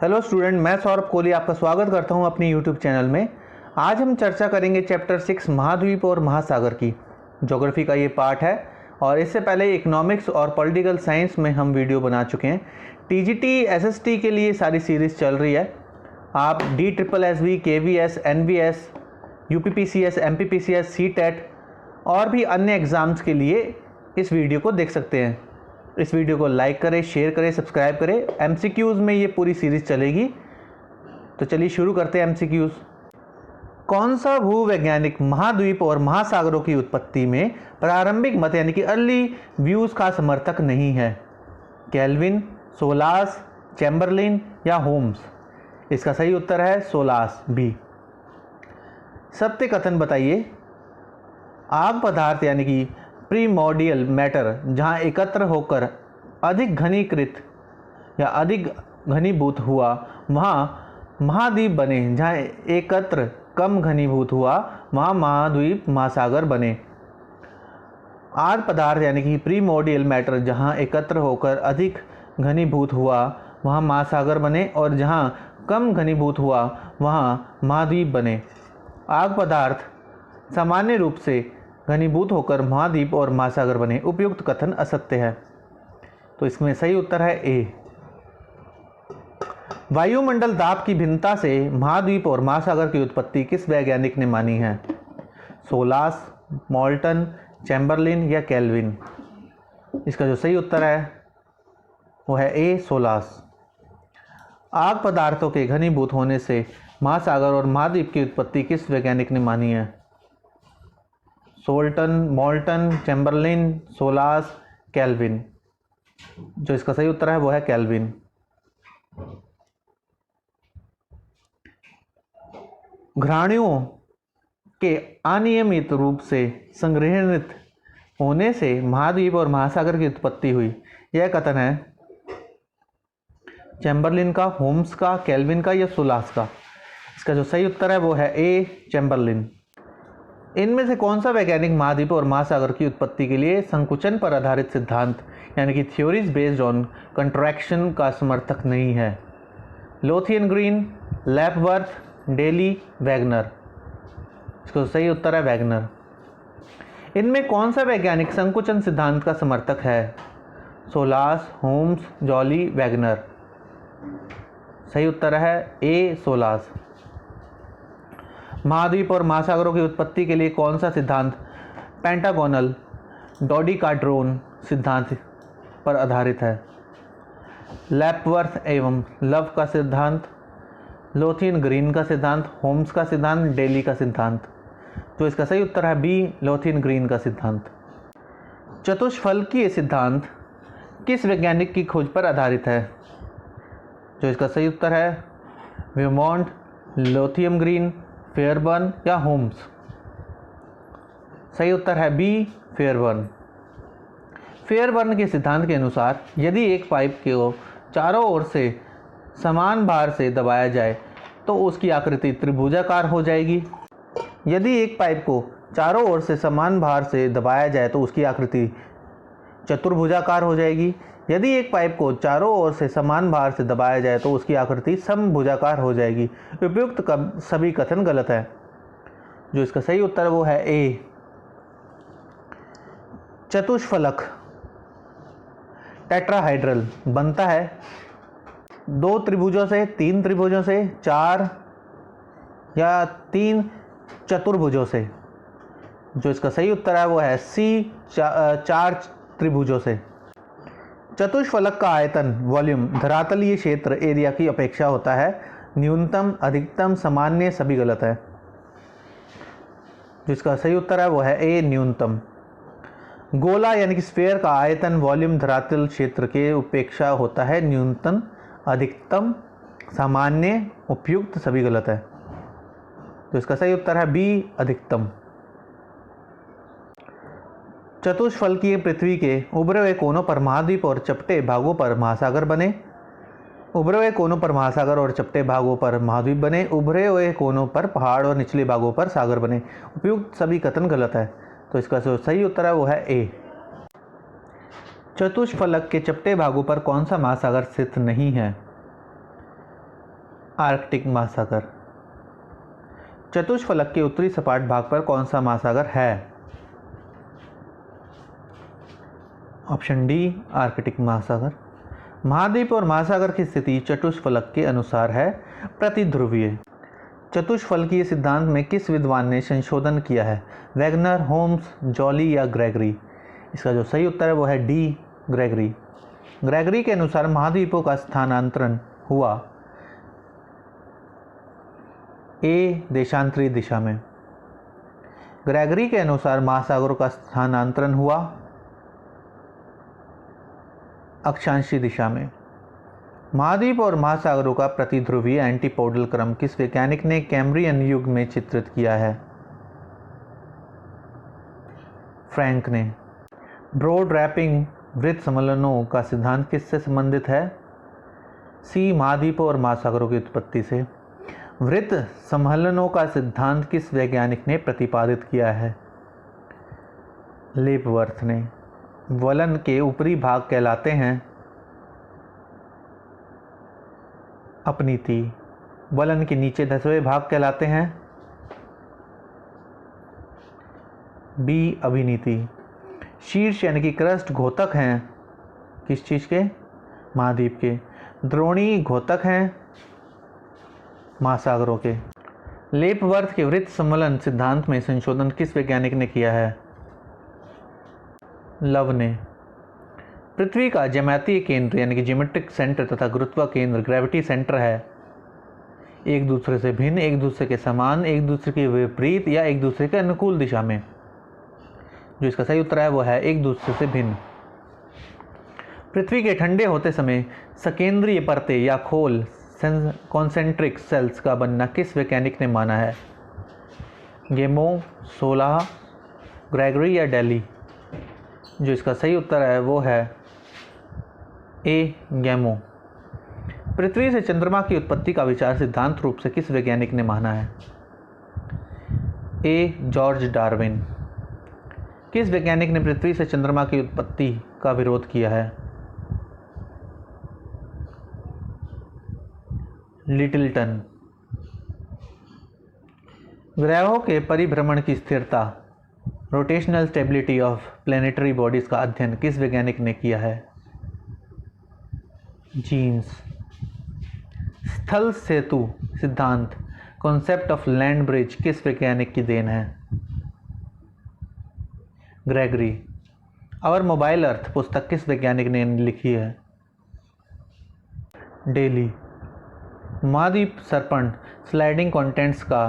Hello student, मैं सौरभ कोहली आपका स्वागत करता हूं अपनी यूट्यूब चैनल में। आज हम चर्चा करेंगे चैप्टर 6 महाद्वीप और महासागर की। ज्योग्राफी का ये पार्ट है और इससे पहले इकोनॉमिक्स और पॉलिटिकल साइंस में हम वीडियो बना चुके हैं। टीजीटी एसएसटी के लिए सारी सीरीज़ चल रही है। आप DSSB, KVS, NVS, UPPCS, MPPCS, CTET और भी अन्य एग्ज़ाम्स के लिए इस वीडियो को देख सकते हैं। इस वीडियो को लाइक करें, शेयर करें, सब्सक्राइब करें। MCQs में ये पूरी सीरीज़ चलेगी। तो चलिए शुरू करते हैं MCQs। कौन सा भूवैज्ञानिक महाद्वीप और महासागरों की उत्पत्ति में प्रारंभिक मत यानी कि अर्ली व्यूज़ का समर्थक नहीं है? केल्विन, सोलास, चैम्बरलिन या होम्स? इसका सही उत्तर है सोलास, बी। सत्य कथन बताइए। आग पदार्थ यानी कि प्रीमोर्डियल मैटर जहाँ एकत्र होकर अधिक घनीकृत या अधिक घनीभूत हुआ वहाँ महाद्वीप बने। जहाँ एकत्र कम घनीभूत हुआ वहाँ महाद्वीप महासागर बने। आग पदार्थ यानी कि प्रीमोर्डियल मैटर जहाँ एकत्र होकर अधिक घनीभूत हुआ वहाँ महासागर बने और जहाँ कम घनीभूत हुआ वहाँ महाद्वीप बने। आग पदार्थ सामान्य रूप से घनीभूत होकर महाद्वीप और महासागर बने। उपयुक्त कथन असत्य है। तो इसमें सही उत्तर है ए। वायुमंडल दाब की भिन्नता से महाद्वीप और महासागर की उत्पत्ति किस वैज्ञानिक ने मानी है? सोलास, मोल्टन, चैम्बरलिन या केल्विन? इसका जो सही उत्तर है वो है ए, सोलास। आग पदार्थों के घनीभूत होने से महासागर और महाद्वीप की उत्पत्ति किस वैज्ञानिक ने मानी है? सोल्टन, मोल्टन, चैम्बरलिन, सोलास, केल्विन? जो इसका सही उत्तर है वो है केल्विन। घराणियों के अनियमित रूप से संग्रहित होने से महाद्वीप और महासागर की उत्पत्ति हुई। यह कथन है चैम्बरलिन का, होम्स का, केल्विन का या सोलास का? इसका जो सही उत्तर है वो है ए, चैम्बरलिन। इनमें से कौन सा वैज्ञानिक महाद्वीप और महासागर की उत्पत्ति के लिए संकुचन पर आधारित सिद्धांत यानी कि थ्योरीज बेस्ड ऑन कंट्रैक्शन का समर्थक नहीं है? Lothian Green, Lapworth, Daly, Wagner? इसका सही उत्तर है वैगनर। इनमें कौन सा वैज्ञानिक संकुचन सिद्धांत का समर्थक है? Solas, Holmes, Jolly, Wagner? सही उत्तर है ए, सोलास। महाद्वीप और महासागरों की उत्पत्ति के लिए कौन सा सिद्धांत पेंटागोनल डोडिकाड्रोन सिद्धांत पर आधारित है? लैपवर्थ एवं लव का सिद्धांत, लोथियन ग्रीन का सिद्धांत, होम्स का सिद्धांत, डेली का सिद्धांत? तो इसका सही उत्तर है बी, लोथियन ग्रीन का सिद्धांत। चतुष्फलकीय सिद्धांत किस वैज्ञानिक की खोज पर आधारित है? जो इसका सही उत्तर है विमोंट, लोथियन ग्रीन, फेयरबर्न या होम्स? सही उत्तर है बी, फेयरबर्न। फेयरबर्न के सिद्धांत के अनुसार यदि एक पाइप को चारों ओर से समान भार से दबाया जाए तो उसकी आकृति त्रिभुजाकार हो जाएगी। यदि एक पाइप को चारों ओर से समान भार से दबाया जाए तो उसकी आकृति चतुर्भुजाकार हो जाएगी। यदि एक पाइप को चारों ओर से समान भार से दबाया जाए तो उसकी आकृति समभुजाकार हो जाएगी। उपयुक्त सभी कथन गलत है। जो इसका सही उत्तर वो है ए। चतुष्फलक टेट्राहाइड्रल बनता है 2 त्रिभुजों से, 3 त्रिभुजों से, 4 या 3 चतुर्भुजों से? जो इसका सही उत्तर है वो है सी, 4 त्रिभुजों से। चतुष्फलक का आयतन वॉल्यूम धरातलीय क्षेत्र एरिया की अपेक्षा होता है न्यूनतम, अधिकतम, सामान्य? सभी गलत है। जिसका सही उत्तर है वो है ए, न्यूनतम। गोला यानी कि स्फीयर का आयतन वॉल्यूम धरातल क्षेत्र के अपेक्षा होता है न्यूनतम, अधिकतम, सामान्य? उपयुक्त सभी गलत है। तो इसका सही उत्तर है बी, अधिकतम। चतुष्फलकीय पृथ्वी के उभरे हुए कोनों पर महाद्वीप और चपटे भागों पर महासागर बने। उभरे हुए कोनों पर महासागर और चपटे भागों पर महाद्वीप बने। उभरे हुए कोनों पर पहाड़ और निचले भागों पर सागर बने। उपयुक्त सभी कथन गलत है। तो इसका जो सही उत्तर है वो है ए। चतुष्फलक के चपटे भागों पर कौन सा महासागर स्थित नहीं है? आर्कटिक महासागर। चतुष्फलक के उत्तरी सपाट भाग पर कौन सा महासागर है? ऑप्शन डी आर्कटिक महासागर। महाद्वीप और महासागर की स्थिति चतुष्फलक के अनुसार है प्रतिध्रुवीय। चतुष्फलकीय सिद्धांत में किस विद्वान ने संशोधन किया है? वैगनर, होम्स, जॉली या ग्रेगरी? इसका जो सही उत्तर है वो है डी ग्रेगरी। ग्रेगरी के अनुसार महाद्वीपों का स्थानांतरण हुआ ए देशांतरी दिशा में। ग्रेगरी के अनुसार महासागरों का स्थानांतरण हुआ अक्षांशीय दिशा में। महाद्वीप और महासागरों का प्रतिध्रुवीय एंटीपोडल क्रम किस वैज्ञानिक ने कैम्ब्रियन युग में चित्रित किया है? फ्रैंक ने। ब्रॉड रैपिंग वृत्त सम्मेलनों का सिद्धांत किससे संबंधित है? सी महाद्वीपों और महासागरों की उत्पत्ति से। वृत्त सम्मेलनों का सिद्धांत किस वैज्ञानिक ने प्रतिपादित किया है? लेपवर्थ ने। वलन के ऊपरी भाग कहलाते हैं अपनीति, वलन के नीचे धंसे भाग कहलाते हैं बी अभिनीति। शीर्ष यानी कि क्रस्ट घोतक हैं किस चीज़ के? महाद्वीप के। द्रोणी घोतक हैं महासागरों के। लेपवर्थ के वृत्त सम्मेलन सिद्धांत में संशोधन किस वैज्ञानिक ने किया है? लव ने। पृथ्वी का ज्यामितीय केंद्र यानी कि ज्योमेट्रिक सेंटर तथा गुरुत्व केंद्र ग्रेविटी सेंटर है एक दूसरे से भिन्न, एक दूसरे के समान, एक दूसरे के विपरीत या एक दूसरे के अनुकूल दिशा में। जो इसका सही उत्तर है वो है एक दूसरे से भिन्न। पृथ्वी के ठंडे होते समय सकेंद्रीय परतें या खोल कॉन्सेंट्रिक सेल्स का बनना किस वैज्ञानिक ने माना है? गेमो, सोलाह, ग्रेगरी या डेली? जो इसका सही उत्तर है वो है ए गैमो। पृथ्वी से चंद्रमा की उत्पत्ति का विचार सिद्धांत रूप से किस वैज्ञानिक ने माना है? A George Darwin. किस वैज्ञानिक ने पृथ्वी से चंद्रमा की उत्पत्ति का विरोध किया है? लिटिलटन। ग्रहों के परिभ्रमण की स्थिरता rotational stability of planetary bodies का अध्ययन किस वैज्ञानिक ने किया है? जीन्स। स्थल सेतु सिद्धांत कॉन्सेप्ट ऑफ लैंड ब्रिज किस वैज्ञानिक की देन है? ग्रेगरी। आवर मोबाइल अर्थ पुस्तक किस वैज्ञानिक ने लिखी है? डेली। महाद्वीप सर्पण स्लाइडिंग कंटेंट्स का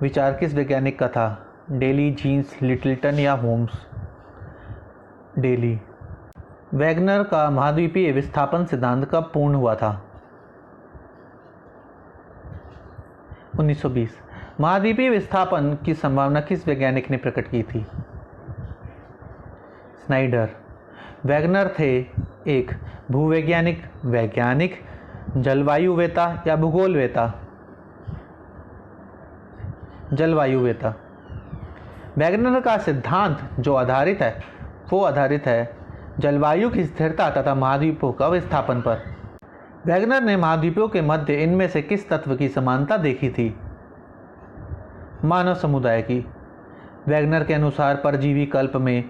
विचार किस वैज्ञानिक का था? डेली, जीन्स, लिटिलटन या होम्स? डेली। वैगनर का महाद्वीपीय विस्थापन सिद्धांत कब पूर्ण हुआ था? 1920। महाद्वीपीय विस्थापन की संभावना किस वैज्ञानिक ने प्रकट की थी? स्नाइडर। वैगनर थे एक भूवैज्ञानिक, वैज्ञानिक, जलवायुवेता या भूगोलवेता? जलवायुवेता। वैगनर का सिद्धांत जो आधारित है वो आधारित है जलवायु की स्थिरता तथा महाद्वीपों का विस्थापन पर। वैगनर ने महाद्वीपों के मध्य इनमें से किस तत्व की समानता देखी थी? मानव समुदाय की। वैगनर के अनुसार परजीवी कल्प में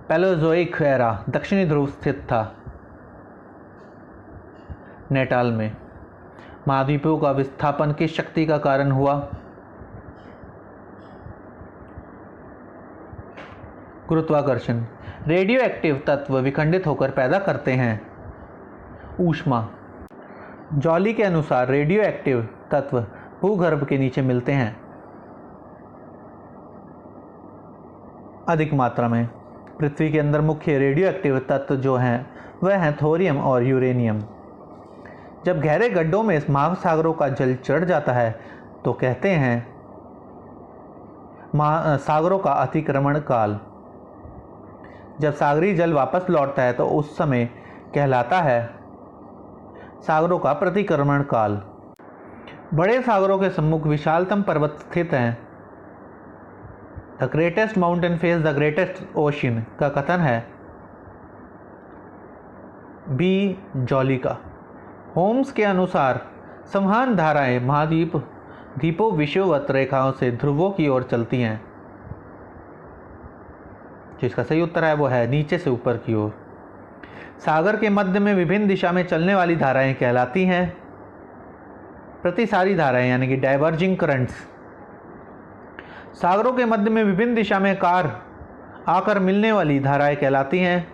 पैलोजोइक एरा दक्षिणी ध्रुव स्थित था नेटाल में। महाद्वीपों का विस्थापन किस शक्ति का कारण हुआ? गुरुत्वाकर्षण। रेडियो एक्टिव तत्व विखंडित होकर पैदा करते हैं ऊष्मा। जॉली के अनुसार रेडियो एक्टिव तत्व भूगर्भ के नीचे मिलते हैं अधिक मात्रा में। पृथ्वी के अंदर मुख्य रेडियो एक्टिव तत्व जो हैं वह हैं थोरियम और यूरेनियम। जब गहरे गड्ढों में महासागरों का जल चढ़ जाता है तो कहते हैं सागरों का अतिक्रमण काल। जब सागरीय जल वापस लौटता है तो उस समय कहलाता है सागरों का प्रतिक्रमण काल। बड़े सागरों के सम्मुख विशालतम पर्वत स्थित हैं। The greatest mountain face the greatest ocean का कथन है बी जॉली का। होम्स के अनुसार संवहन धाराएं द्वीपों विषुववत रेखाओं से ध्रुवों की ओर चलती हैं। जो इसका सही उत्तर है वो है नीचे से ऊपर की ओर। सागर के मध्य में विभिन्न दिशा में चलने वाली धाराएं कहलाती हैं प्रतिसारी धाराएं यानी कि डाइवर्जिंग करंट्स। सागरों के मध्य में विभिन्न दिशा में आकर मिलने वाली धाराएं कहलाती हैं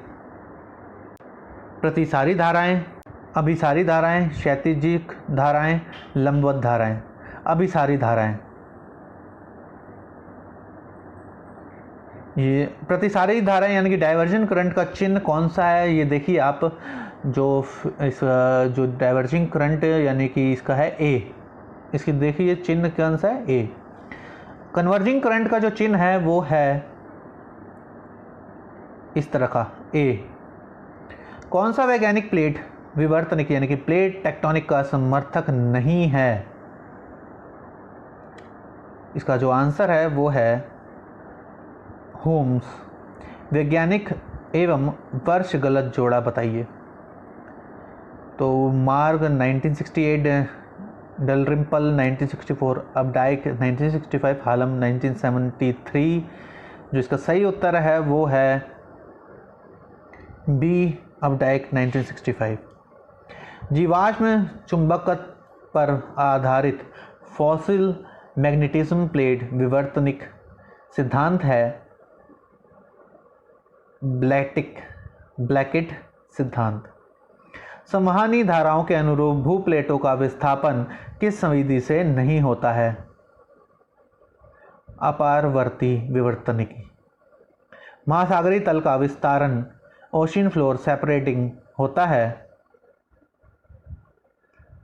प्रतिसारी धाराएं, अभिसारी धाराएं, क्षैतिजिक धाराएं, लंबवत धाराएं। अभिसारी धाराएं, ये प्रतिसारी धाराएं यानी कि डाइवर्जन करंट का चिन्ह कौन सा है ये देखिए आप। जो डाइवर्जिंग करंट यानी कि इसका है ए, इसकी देखिए चिन्ह कौन सा है ए। कन्वर्जिंग करंट का जो चिन्ह है वो है इस तरह का ए। कौन सा वैज्ञानिक प्लेट विवर्तनिक यानी कि प्लेट टेक्टोनिक का समर्थक नहीं है? इसका जो आंसर है वो है होम्स। वैज्ञानिक एवं वर्ष गलत जोड़ा बताइए। तो मार्ग 1968, डलरिम्पल 1964, अपडाइक 1965, हालम 1973। जो इसका सही उत्तर है वो है बी, अपडाइक 1965। जीवाश्म चुंबकत्व पर आधारित फॉसिल मैग्नेटिज्म प्लेट विवर्तनिक सिद्धांत है ब्लैकिट सिद्धांत। संवहनी धाराओं के अनुरूप भूप्लेटों का विस्थापन किस संविधि से नहीं होता है? अपारवर्ती विवर्तनिकी। महासागरीय तल का विस्तारण ओशियन फ्लोर सेपरेटिंग होता है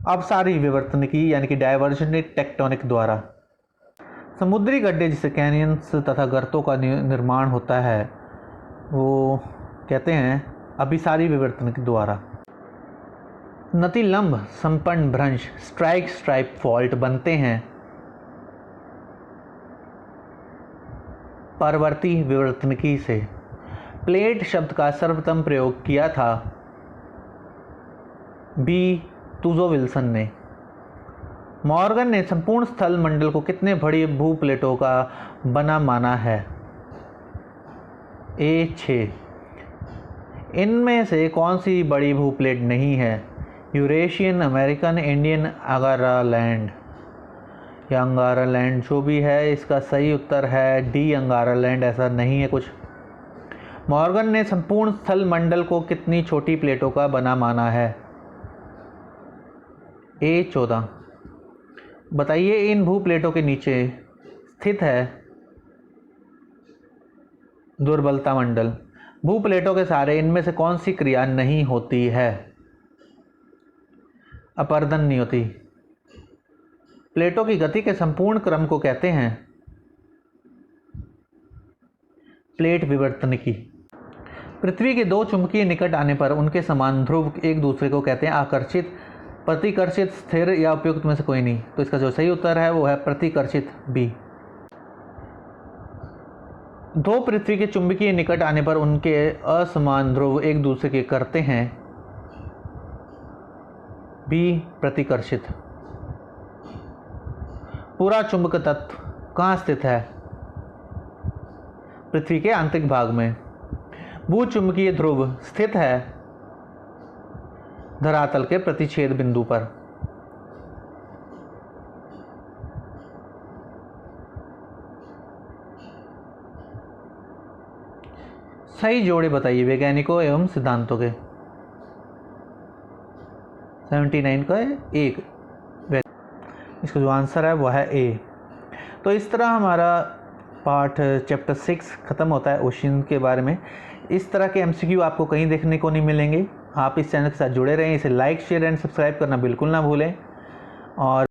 अपसारी विवर्तनिकी यानी कि डाइवर्जेंट टेक्टोनिक द्वारा। समुद्री गड्ढे जिसे कैनियंस तथा गर्तों का निर्माण होता है वो कहते हैं अभिसारी विवर्तनिकी द्वारा। नतिलंब संपन्न भ्रंश स्ट्राइप फॉल्ट बनते हैं परवर्ती विवर्तनिकी से। प्लेट शब्द का सर्वप्रथम प्रयोग किया था बी, तुजो विल्सन ने। मॉर्गन ने संपूर्ण स्थल मंडल को कितने बड़ी भूप्लेटों का बना माना है? ए, 6। इनमें से कौन सी बड़ी भूप्लेट नहीं है? यूरेशियन, अमेरिकन, इंडियन, अंगारा लैंड या अंगारा लैंड जो भी है इसका सही उत्तर है डी, अंगारा लैंड। ऐसा नहीं है कुछ। मॉर्गन ने संपूर्ण स्थल मंडल को कितनी छोटी प्लेटों का बना माना है? ए, 14। बताइए इन भूप्लेटों के नीचे स्थित है दुर्बलता मंडल। भूप्लेटों के सहारे इनमें से कौन सी क्रिया नहीं होती है? अपर्दन नहीं होती। प्लेटों की गति के संपूर्ण क्रम को कहते हैं प्लेट विवर्तनिकी। पृथ्वी के दो चुंबकीय निकट आने पर उनके समान ध्रुव एक दूसरे को कहते हैं आकर्षित, प्रतिकर्षित, स्थिर या उपयुक्त में से कोई नहीं। तो इसका जो सही उत्तर है वो है प्रतिकर्षित, बी। दो पृथ्वी के चुंबकीय निकट आने पर उनके असमान ध्रुव एक दूसरे के करते हैं बी, प्रतिकर्षित। पूरा चुंबक तत्व कहाँ स्थित है? पृथ्वी के आंतरिक भाग में। भूचुंबकीय ध्रुव स्थित है धरातल के प्रतिच्छेद बिंदु पर। सही जोड़े बताइए वैज्ञानिकों एवं सिद्धांतों के। 79 का एक। इसका जो आंसर है वह है ए। तो इस तरह हमारा पार्ट चैप्टर 6 ख़त्म होता है ओशियन के बारे में। इस तरह के एमसीक्यू आपको कहीं देखने को नहीं मिलेंगे। आप इस चैनल के साथ जुड़े रहें। इसे लाइक, शेयर एंड सब्सक्राइब करना बिल्कुल ना भूलें। और